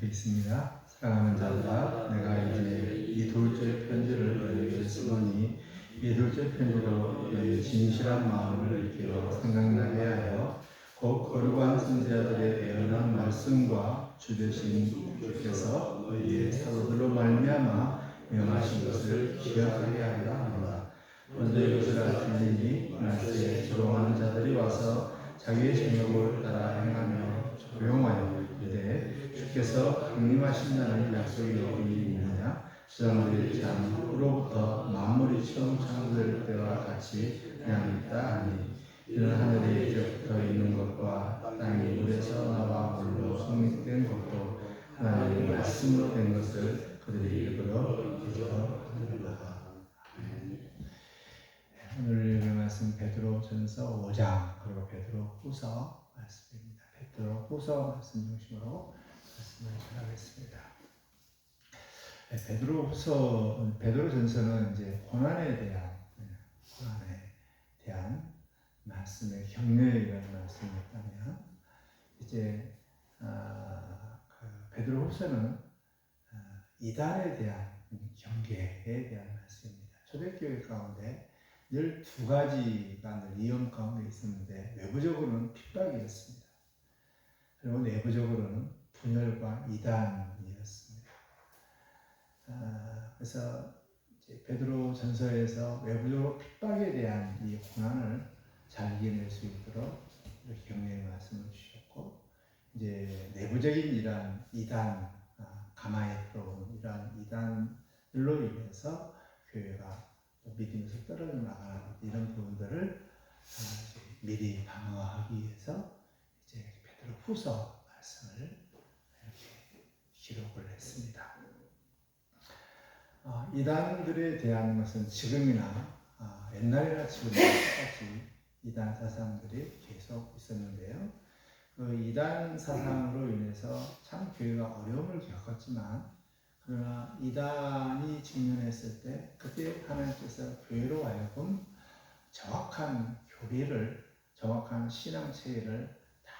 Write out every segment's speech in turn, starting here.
이렇게 있습니다. 사랑하는 자들아, 내가 이제 이 둘째 편지를 너희에게 쓰노니 이 둘째 편지로 너희의 진실한 마음을 이렇게 생각나게 하여 곧 거룩한 선지자들의 예언한 말씀과 주 되신 주께서 너희의 사도들로 말미암아 명하신 것을 기억하게 하려 합니다. 먼저 이것을 알지니 날씨에 조롱하는 자들이 와서 자기의 정욕을 따라 행하며 조용하여 이르되 주께서 강림하신다는 약속이 어디 있느냐? 주장들이 참으로부터 만물이 처음 창조될 때와 같이 그냥 있다 하니 이는 하늘이 이제부터 있는 것과 땅이 물에서 나와 물로 성립된 것도 하나님의 말씀으로 된 것을 그들이 일부러 잊어버렸다. 오늘 읽을 말씀 베드로전서 5장 그리고 베드로후서 말씀입니다. 베드로후서 말씀 중심으로 말씀을 전하겠습니다. 베드로전서는 이제 고난에 대한 말씀의 격려이라는 말씀이었다면 이제 베드로후서는 이단에 대한 경계에 대한 말씀입니다. 초대교회 가운데 늘 두 가지가 늘 위험 가운데 있었는데 외부적으로는 핍박이었습니다. 그리고 내부적으로는 분열과 이단이었습니다. 그래서 베드로 전서에서 외부적으로 핍박에 대한 이 고난을 잘 이겨낼 수 있도록 이렇게 격려의 말씀을 주셨고, 이제 내부적인 이러한 이단, 가마에 들어온 이러한 이단들로 인해서 교회가 믿음에서 떨어져 나가는 이런 부분들을 미리 방어하기 위해서 이제 베드로후서 말씀을 이렇게 기록을 했습니다. 이단들에 대한 것은 지금이나 옛날이나 지금이나 똑같이 이단 사상들이 계속 있었는데요. 그 이단 사상으로 인해서 참 교회가 어려움을 겪었지만, 그러나 이단이 직면했을 때 그때 하나님께서 교회로 하여금 정확한 교리를, 정확한 신앙 체계를 다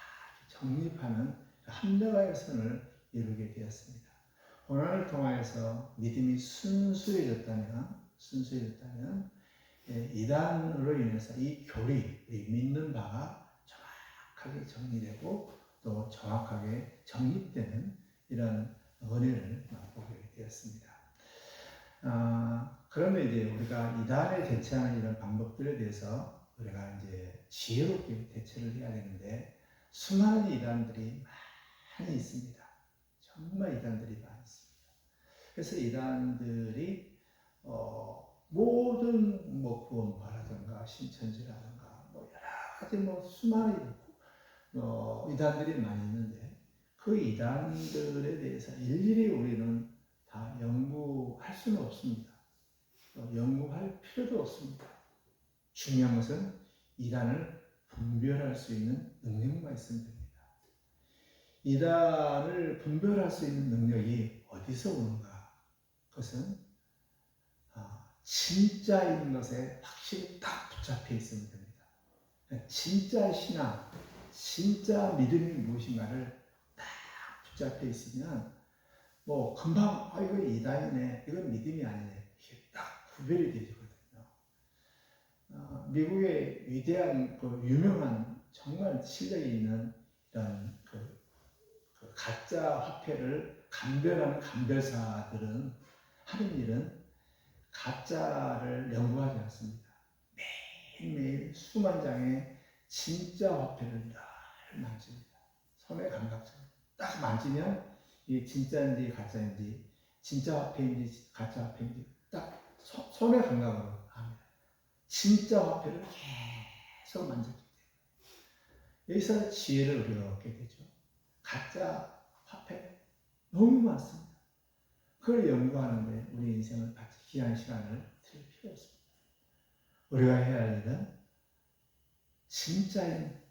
정립하는 합력의 선을 이루게 되었습니다. 고난을 통하여서 믿음이 순수해졌다면 이단으로 인해서 이 교리, 이 믿는 바가 정확하게 정리되고 또 정확하게 정립되는 이런 은혜를 맛보게 되었습니다. 그런데 이제 우리가 이단에 대처하는 이런 방법들에 대해서 우리가 이제 지혜롭게 대처를 해야 되는데, 수많은 이단들이 많이 있습니다. 정말 이단들이 많이 있습니다. 그래서 이단들이 모든 구원파라든가 신천지라든가 여러 가지 수많은 이단들이 많이 있는데, 그 이단들에 대해서 일일이 우리는 다 연구할 수는 없습니다. 연구할 필요도 없습니다. 중요한 것은 이단을 분별할 수 있는 능력만 있으면 됩니다. 이단을 분별할 수 있는 능력이 어디서 오는가? 그것은 진짜인 것에 확실히 딱 붙잡혀 있으면 됩니다. 진짜 신앙, 진짜 믿음이 무엇인가를 딱 붙잡혀 있으면 금방 이거 이단이네, 이건 믿음이 아니네, 이게 딱 구별이 되거든요. 미국의 위대한 유명한 정말 실력이 있는 이런 가짜 화폐를 감별하는 감별사들은 하는 일은 가짜를 연구하지 않습니다. 매일매일 수만 장의 진짜 화폐를 늘 만집니다. 손의 감각처럼 딱 만지면 이게 진짜인지 가짜인지, 진짜 화폐인지 가짜 화폐인지 딱 손의 감각으로 합니다. 진짜 화폐를 계속 만졌기 때문에 여기서 지혜를 우리가 얻게 되죠. 가짜 화폐 너무 많습니다. 그걸 연구하는데 우리 인생을 같이 귀한 시간을 들일 필요 없습니다. 우리가 해야 할 일은 진짜인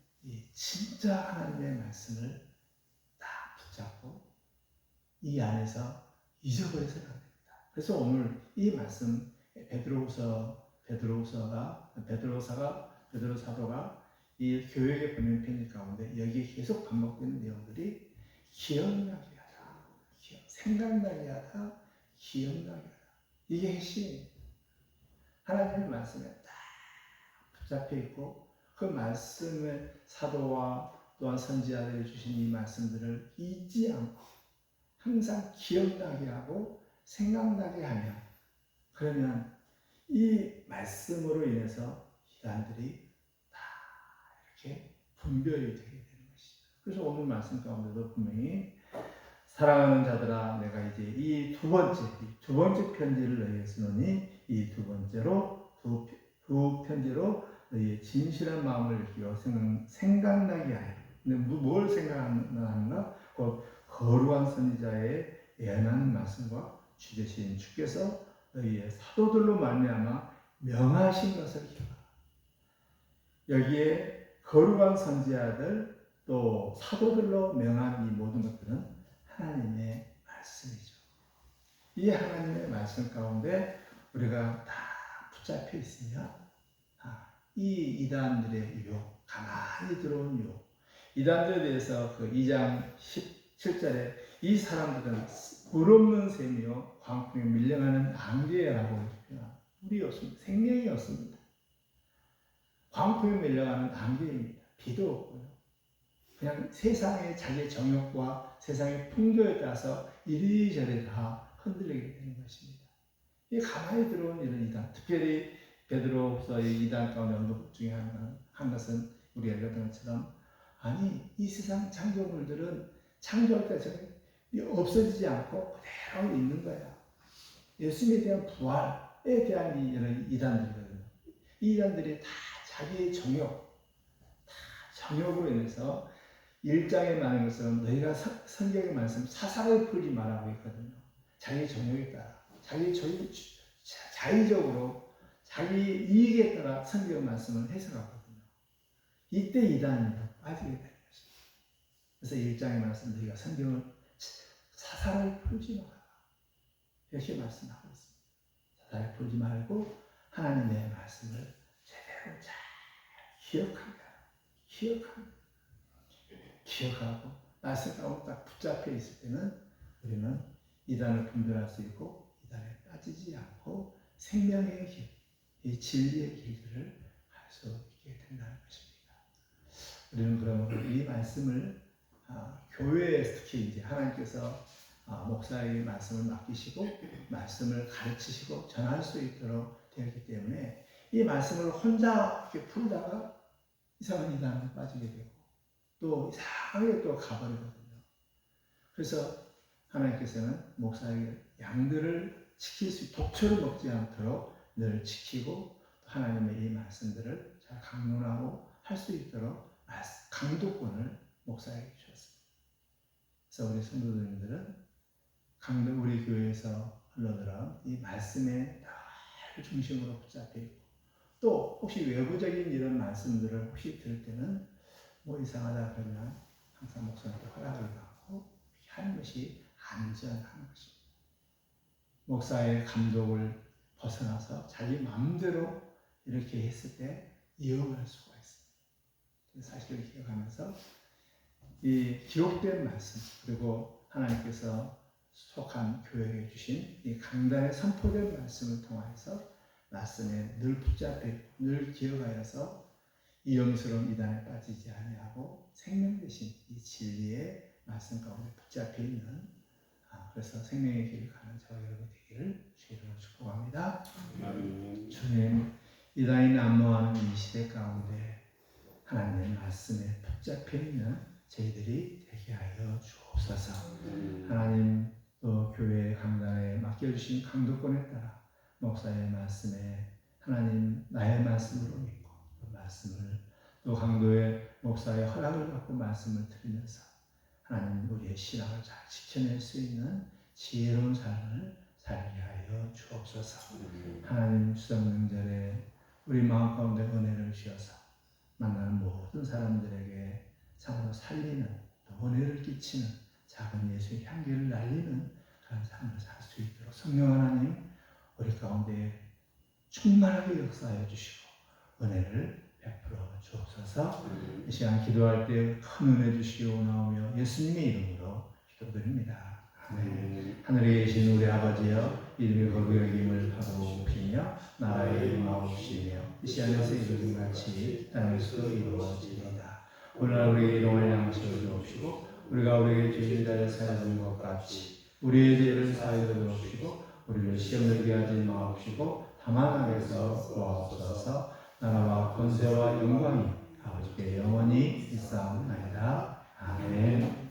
진짜 하나님의 말씀을 다 붙잡고 이 안에서 잊어버려서는 안 됩니다. 그래서 오늘 이 말씀 베드로 사도가 이 교회에 보낸 편지 가운데 여기에 계속 반복되는 내용들이 기억나게 하라. 생각나게 하다, 기억나게 하다. 이게 핵심입니다. 하나님의 말씀에 딱 붙잡혀 있고 그 말씀을 사도와 또한 선지자들이 주신 이 말씀들을 잊지 않고 항상 기억나게 하고 생각나게 하면, 그러면 이 말씀으로 인해서 이단들이 다 이렇게 분별이 되게 되는 것이죠. 그래서 오늘 말씀 가운데도 분명히 사랑하는 자들아, 내가 이제 이 두 번째 편지를 너희에게 쓰노니 이 두 편지로 너희의 진실한 마음을 느끼고 생각나게 하여. 근데 뭘 생각하는가? 곧 거룩한 선지자의 예언하는 말씀과 주되신 주께서 너희의 사도들로 말미암아 명하신 것을 기억하라. 여기에 거룩한 선지자들 또 사도들로 명한 이 모든 것들은 하나님의 말씀이죠. 이 하나님의 말씀 가운데 우리가 다 붙잡혀 있으면 이 이단들의 유혹, 가만히 들어온 유혹, 이단들에 대해서 그 2장 17절에 이 사람들은 물 없는 셈이요 광풍에 밀려가는 안개라고 표현합니다. 물이 없습니다. 생명이 없습니다. 광풍에 밀려가는 안개입니다. 비도 없고요. 그냥 세상의 자기의 정욕과 세상의 풍조에 따라서 이리저리 다 흔들리게 되는 것입니다. 이 가만히 들어온 이런 이단, 특별히 베드로서의 이단 가운데 언급 중에 한 것은 우리가 읽었던 것처럼, 아니 이 세상 창조물들은 창조할 때처럼 없어지지 않고 그대로 있는 거야. 예수님에 대한 부활에 대한 이런 이단들이거든요. 이 이단들이 다 자기의 정욕으로 인해서 1장에 말하는 것은 너희가 성경의 말씀 사사를 풀지 말라고 했거든요. 자기 정욕에 따라, 자의적으로 자기 이익에 따라 성경 말씀을 해석하거든요. 이때 이단이 빠지게 되는 것입니다. 그래서 1장의 말씀, 너희가 성경을 사사를 풀지 마라, 이렇게 말씀하고 있습니다. 사사를 풀지 말고 하나님의 말씀을 제대로 잘 기억하고 말씀 가운데 딱 붙잡혀 있을 때는 우리는 이단을 분별할 수 있고 이단에 빠지지 않고 생명의 길, 이 진리의 길들을 갈 수 있게 된다는 것입니다. 우리는 그러므로 이 말씀을 교회에서 특히 이제 하나님께서 목사의 말씀을 맡기시고 말씀을 가르치시고 전할 수 있도록 되었기 때문에 이 말씀을 혼자 이렇게 풀다가 이상한 이단에 빠지게 되고 또 이상하게 또 가버리거든요. 그래서 하나님께서는 목사에게 양들을 지킬 수, 독초를 먹지 않도록 늘 지키고 하나님의 이 말씀들을 잘 강론하고 할 수 있도록 강도권을 목사에게 주셨습니다. 그래서 우리 성도님들은 우리 교회에서 흘러들어온 이 말씀에 늘 중심으로 붙잡혀 있고, 또 혹시 외부적인 이런 말씀들을 혹시 들을 때는 뭐 이상하다 그러면 항상 목사님께 허락을 받고 하는 것이 안전한 것입니다. 목사의 감독을 벗어나서 자기 마음대로 이렇게 했을 때 위험할 수가 있습니다. 사실을 기억하면서 이 기록된 말씀, 그리고 하나님께서 속한 교회에 주신 이 강단에 선포된 말씀을 통해서 말씀에 늘 붙잡혀 늘 기억하여서 위험스러운 이단에 빠지지 아니하고 생명 되신 이 진리의 말씀 가운데 붙잡혀 있는, 그래서 생명의 길을 가는 저와 여러분 되기를 주의 이름으로 축복합니다. 주님, 이단이 난무하는 이 시대 가운데 하나님의 말씀에 붙잡혀 있는 저희들이 되게 하여 주옵소서. 하나님, 또 교회 강단에 맡겨주신 강도권에 따라 목사의 말씀에 하나님 나의 말씀으로 믿고 그 말씀을 또 강도의 목사의 허락을 받고 말씀을 들으면서 하나님 우리의 신앙을 잘 지켜낼 수 있는 지혜로운 삶을 살게 하여 주옵소서. 하나님, 추석명절에 우리 마음 가운데 은혜를 주셔서 만나는 모든 사람들에게 참으로 살리는, 또 은혜를 끼치는 작은 예수의 향기를 날리는 그런 삶을 살 수 있도록 성령 하나님 우리 가운데 충만하게 역사하여 주시고 은혜를 베풀어 주옵소서. 이 시간 기도할 때 큰 은혜 주시기 원하오며 예수님의 이름으로 기도드립니다. 아멘. 하늘에 계신 우리 아버지여, 이름이 거룩히 여김을 받아오시며 나라의 이름하옵시며 이 시간에서 이루어진 같이 땅에서도 이루어지리이다. 오늘날 우리에게 일용할 양식을 주옵시고 우리가 우리에게 죄인들을 사하는 것 같이 우리의 죄를 사하여 주옵시고 우리를 시험에 들게 하지 마옵시고 다만 악에서 구하옵소서. 나라와 권세와 영광이 아버지께 영원히 있사옵나이다. 아멘.